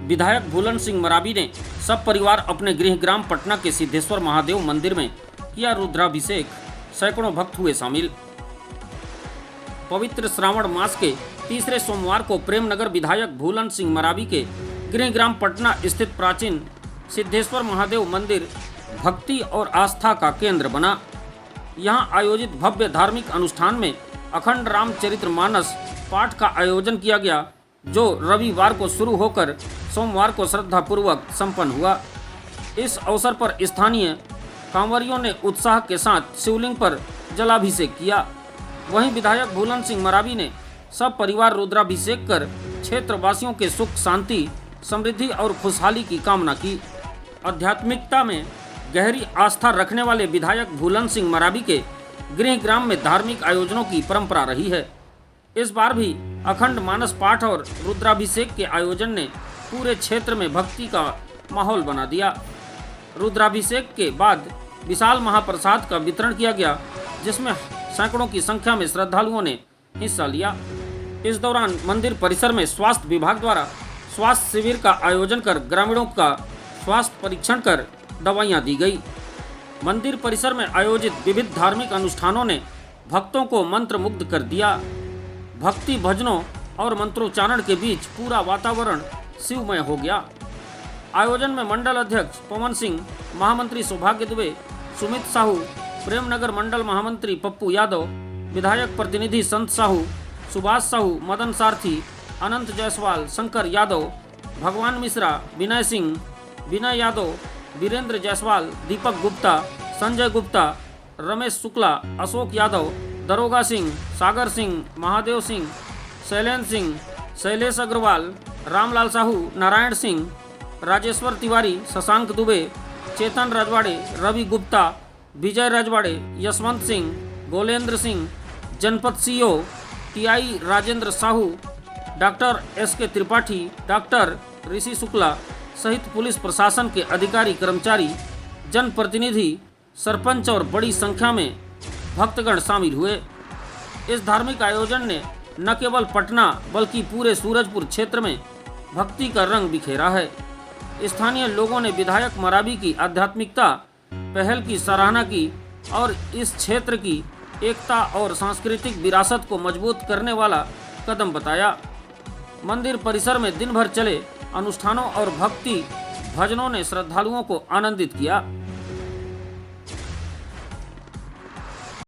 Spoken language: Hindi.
विधायक भूलन सिंह मरावी ने सब परिवार अपने गृह ग्राम पटना के सिद्धेश्वर महादेव मंदिर में किया रुद्राभिषेक। सैकड़ों भक्त हुए शामिल। पवित्र श्रावण मास के तीसरे सोमवार को प्रेमनगर विधायक भूलन सिंह मरावी के गृह ग्राम पटना स्थित प्राचीन सिद्धेश्वर महादेव मंदिर भक्ति और आस्था का केंद्र बना। यहां आयोजित भव्य धार्मिक अनुष्ठान में अखंड रामचरितमानस पाठ का आयोजन किया गया, जो रविवार को शुरू होकर सोमवार को श्रद्धापूर्वक संपन्न हुआ। इस अवसर पर स्थानीय कांवरियों ने उत्साह के साथ शिवलिंग पर जलाभिषेक किया। वहीं विधायक भूलन सिंह मरावी ने सब परिवार रुद्राभिषेक कर क्षेत्रवासियों के सुख शांति समृद्धि और खुशहाली की कामना की। आध्यात्मिकता में गहरी आस्था रखने वाले विधायक भूलन सिंह मरावी के गृह ग्राम में धार्मिक आयोजनों की परंपरा रही है। इस बार भी अखंड मानस पाठ और रुद्राभिषेक के आयोजन ने पूरे क्षेत्र में भक्ति का माहौल बना दिया। रुद्राभिषेक के बाद विशाल महाप्रसाद का वितरण किया गया, जिसमें सैकड़ों की संख्या में श्रद्धालुओं ने हिस्सा लिया। इस दौरान मंदिर परिसर में स्वास्थ्य विभाग द्वारा स्वास्थ्य शिविर का आयोजन कर ग्रामीणों का स्वास्थ्य परीक्षण कर दवाइयां दी गई। मंदिर परिसर में आयोजित विविध धार्मिक अनुष्ठानों ने भक्तों को मंत्रमुग्ध कर दिया। भक्ति भजनों और मंत्रोच्चारण के बीच पूरा वातावरण शिवमय हो गया। आयोजन में मंडल अध्यक्ष पवन सिंह, महामंत्री सौभाग्य दुबे, सुमित साहू, प्रेमनगर मंडल महामंत्री पप्पू यादव, विधायक प्रतिनिधि संत साहू, सुभाष साहू, मदन सारथी, अनंत जायसवाल, शंकर यादव, भगवान मिश्रा, विनय सिंह, विनय यादव, वीरेंद्र जायसवाल, दीपक गुप्ता, संजय गुप्ता, रमेश शुक्ला, अशोक यादव, दरोगा सिंह, सागर सिंह, महादेव सिंह, शैलेंद्र सिंह, शैलेश अग्रवाल, रामलाल साहू, नारायण सिंह, राजेश्वर तिवारी, शशांक दुबे, चेतन राजवाड़े, रवि गुप्ता, विजय राजवाड़े, यशवंत सिंह, गोलेंद्र सिंह, जनपद CO TI Rajendra Sahu, doctor SK Tripathi, doctor Rishi Shukla सहित पुलिस प्रशासन के अधिकारी कर्मचारी, जनप्रतिनिधि, सरपंच और बड़ी संख्या में भक्तगण शामिल हुए। इस धार्मिक आयोजन ने न केवल पटना बल्कि पूरे सूरजपुर क्षेत्र में भक्ति का रंग बिखेरा है। स्थानीय लोगों ने विधायक मरावी की आध्यात्मिकता पहल की सराहना की और इस क्षेत्र की एकता और सांस्कृतिक विरासत को मजबूत करने वाला कदम बताया। मंदिर परिसर में दिन भर चले अनुष्ठानों और भक्ति भजनों ने श्रद्धालुओं को आनंदित किया।